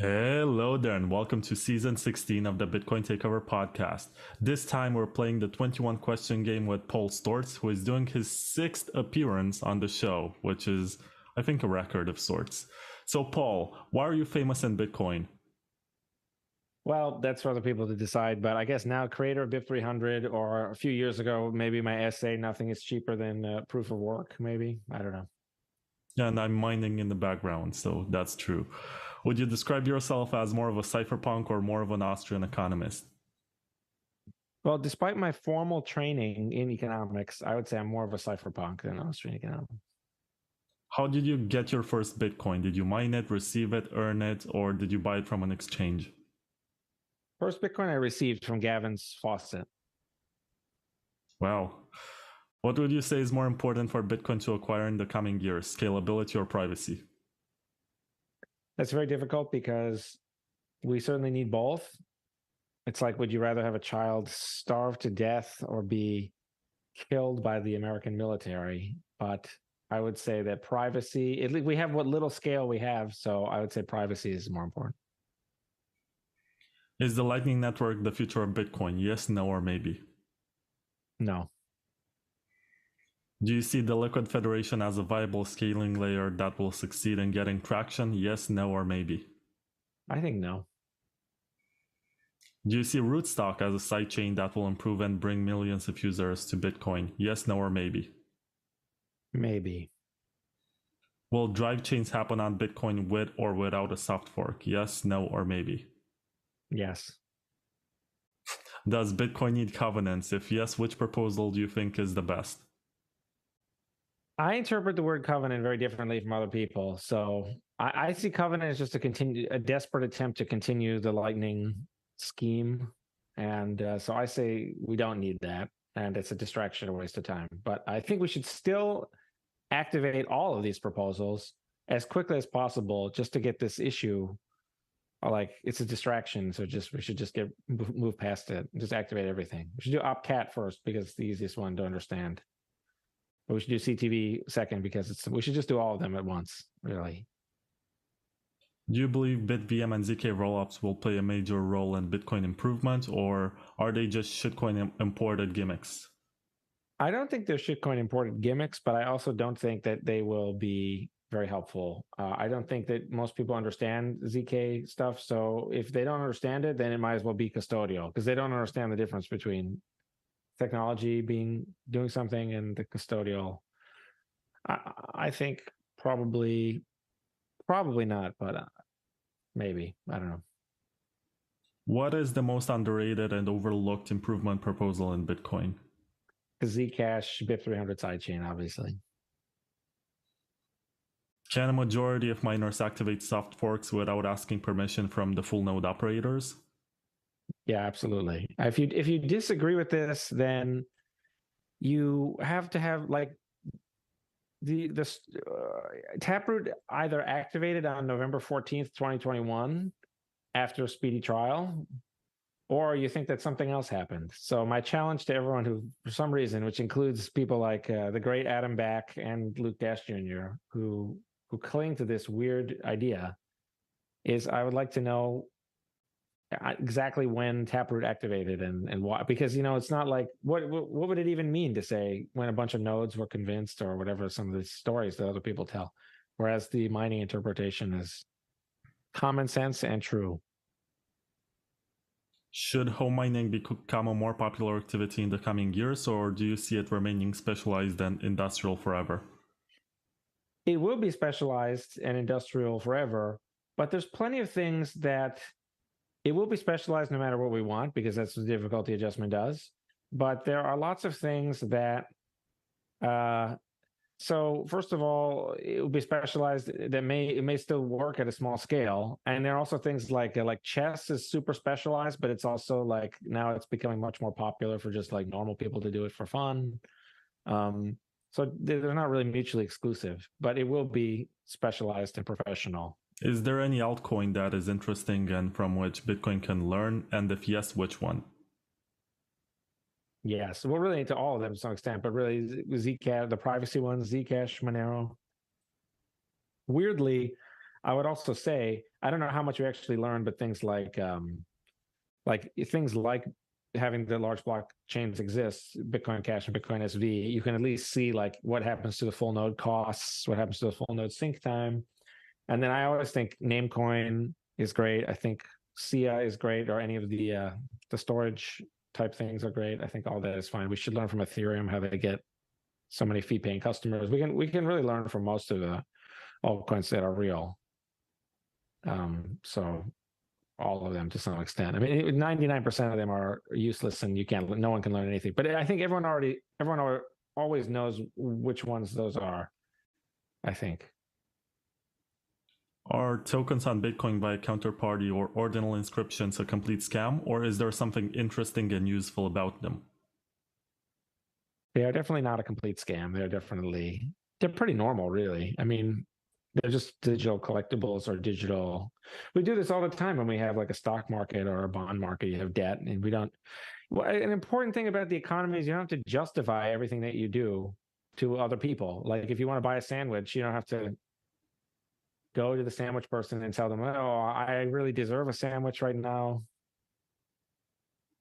Hello there, and welcome to season 16 of the Bitcoin Takeover podcast. This time we're playing the 21 question game with Paul Sztorc, who is doing his sixth appearance on the show, which is, I think, a record of sorts. So, Paul, why are you famous in Bitcoin? Well, that's for other people to decide, but I guess now creator of BIP 300, or a few years ago, maybe my essay, Nothing is Cheaper Than Proof of Work, maybe. I don't know. And I'm mining in the background, so that's true. Would you describe yourself as more of a cypherpunk or more of an Austrian economist? Well, despite my formal training in economics, I would say I'm more of a cypherpunk than Austrian economics. How did you get your first Bitcoin? Did you mine it, receive it, earn it, or did you buy it from an exchange? First Bitcoin I received from Gavin's faucet. Wow. What would you say is more important for Bitcoin to acquire in the coming years, scalability or privacy? That's very difficult because we certainly need both. It's like, would you rather have a child starve to death or be killed by the American military? But I would say that privacy, at least we have what little scale we have, so I would say privacy is more important. Is the Lightning Network the future of Bitcoin? Yes, no, or maybe? No. Do you see the Liquid Federation as a viable scaling layer that will succeed in getting traction? Yes, no, or maybe? I think no. Do you see Rootstock as a sidechain that will improve and bring millions of users to Bitcoin? Yes, no, or maybe? Maybe. Will drive chains happen on Bitcoin with or without a soft fork? Yes, no, or maybe? Yes. Does Bitcoin need covenants? If yes, which proposal do you think is the best? I interpret the word covenant very differently from other people. So I see covenant as just a desperate attempt to continue the Lightning scheme. And so I say we don't need that. And it's a distraction, a waste of time. But I think we should still activate all of these proposals as quickly as possible just to get this issue, like, it's a distraction. So we should just move past it, just activate everything. We should do opcat first because it's the easiest one to understand. But we should do CTV second because we should just do all of them at once, really. Do you believe BitVM and ZK rollups will play a major role in Bitcoin improvement, or are they just shitcoin imported gimmicks? I don't think they're shitcoin imported gimmicks, but I also don't think that they will be very helpful. I don't think that most people understand ZK stuff. So if they don't understand it, then it might as well be custodial because they don't understand the difference between technology doing something and the custodial. I think probably not, but maybe. I don't know. What is the most underrated and overlooked improvement proposal in Bitcoin? The Zcash BIP 300 sidechain, obviously. Can a majority of miners activate soft forks without asking permission from the full node operators? Yeah, absolutely. If you disagree with this, then you have to have like the Taproot either activated on November 14th, 2021 after a speedy trial, or you think that something else happened. So my challenge to everyone who, for some reason, which includes people like the great Adam Back and Luke Dash Jr., who cling to this weird idea, is I would like to know exactly when Taproot activated and why, because it's not like what would it even mean to say when a bunch of nodes were convinced or whatever, some of the stories that other people tell, whereas the mining interpretation is common sense and true. Should home mining become a more popular activity in the coming years, or do you see it remaining specialized and industrial forever? It will be specialized and industrial forever, but there's plenty of things that it will be specialized no matter what we want, because that's what the difficulty adjustment does. But there are lots of things that, so first of all, it will be specialized that it may still work at a small scale. And there are also things like chess is super specialized, but it's also like now it's becoming much more popular for just like normal people to do it for fun. So they're not really mutually exclusive, but it will be specialized and professional. Is there any altcoin that is interesting and from which Bitcoin can learn? And if yes, which one? Yes, well, really to all of them to some extent, but really Zcash, the privacy ones, Zcash, Monero. Weirdly, I would also say, I don't know how much we actually learned, but things like having the large blockchains exist, Bitcoin Cash and Bitcoin SV, you can at least see like what happens to the full node costs, what happens to the full node sync time. And then I always think Namecoin is great. I think SIA is great, or any of the storage type things are great. I think all that is fine. We should learn from Ethereum how they get so many fee paying customers. We can really learn from most of the altcoins that are real. So all of them to some extent. I mean, 99% of them are useless, and no one can learn anything. But I think everyone always knows which ones those are, I think. Are tokens on Bitcoin by a counterparty or ordinal inscriptions a complete scam, or is there something interesting and useful about them? They are definitely not a complete scam. They're pretty normal, really. I mean, they're just digital collectibles or digital. We do this all the time when we have like a stock market or a bond market. You have debt, and we don't. Well, an important thing about the economy is you don't have to justify everything that you do to other people. Like if you want to buy a sandwich, you don't have to go to the sandwich person and tell them, "Oh, I really deserve a sandwich right now."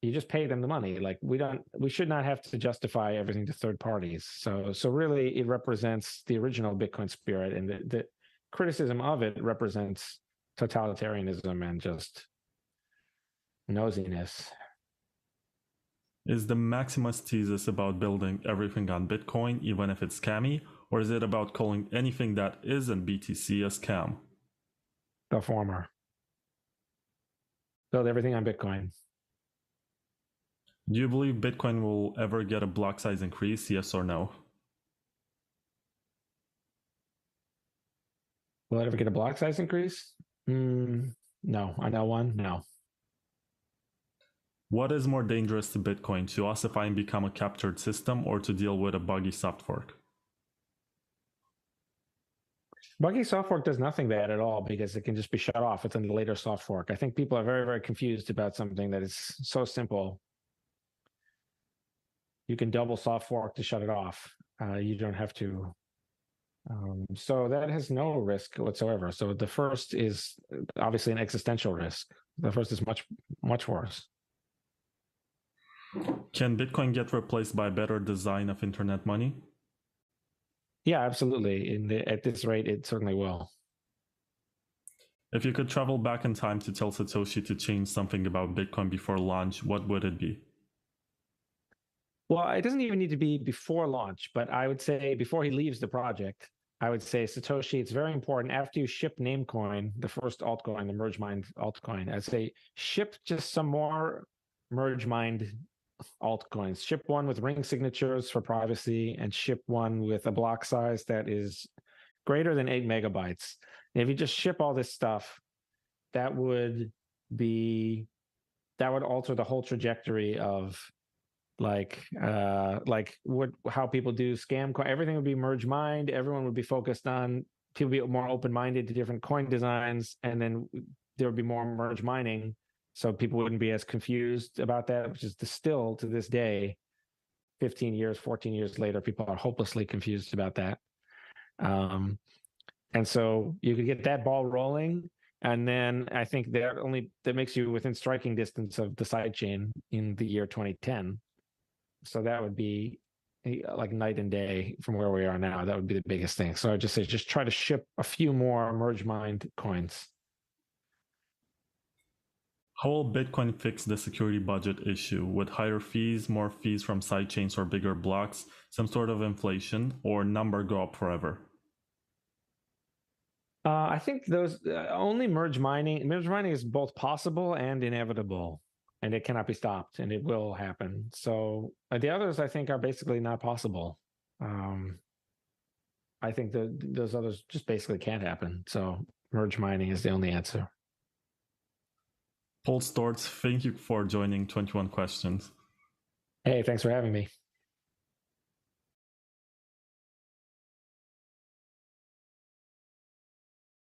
You just pay them the money. Like we should not have to justify everything to third parties. So really it represents the original Bitcoin spirit, and the criticism of it represents totalitarianism and just nosiness. Is the Maximus thesis about building everything on Bitcoin, even if it's scammy, or is it about calling anything that isn't BTC a scam? The former. Build everything on Bitcoin. Do you believe Bitcoin will ever get a block size increase, yes or no? Will it ever get a block size increase? No. I know one. No. What is more dangerous to Bitcoin, to ossify and become a captured system, or to deal with a buggy soft fork? Buggy soft fork does nothing bad at all because it can just be shut off. It's in the later soft fork. I think people are very, very confused about something that is so simple. You can double soft fork to shut it off. You don't have to. So that has no risk whatsoever. So the first is obviously an existential risk. The first is much, much worse. Can Bitcoin get replaced by a better design of internet money? Yeah, absolutely. At this rate, it certainly will. If you could travel back in time to tell Satoshi to change something about Bitcoin before launch, what would it be? Well, it doesn't even need to be before launch, but I would say before he leaves the project, I would say, Satoshi, it's very important after you ship Namecoin, the first altcoin, the MergeMind altcoin, I'd say ship just some more MergeMind altcoins. Ship one with ring signatures for privacy, and ship one with a block size that is greater than 8 megabytes. And if you just ship all this stuff, that would alter the whole trajectory of how people do scam coin. Everything would be MergeMind. Everyone would be focused on, people be more open-minded to different coin designs, and then there would be more merge mining. So people wouldn't be as confused about that, which is still to this day, 15 years, 14 years later, people are hopelessly confused about that. And so you could get that ball rolling. And then I think that makes you within striking distance of the sidechain in the year 2010. So that would be like night and day from where we are now. That would be the biggest thing. So I just say, just try to ship a few more MergeMind coins. How will Bitcoin fix the security budget issue? With higher fees, more fees from sidechains or bigger blocks, some sort of inflation, or number go up forever? I think those only merge mining is both possible and inevitable, and it cannot be stopped, and it will happen. So the others, I think, are basically not possible. I think those others just basically can't happen. So merge mining is the only answer. Paul Sztorc, thank you for joining 21 Questions. Hey, thanks for having me.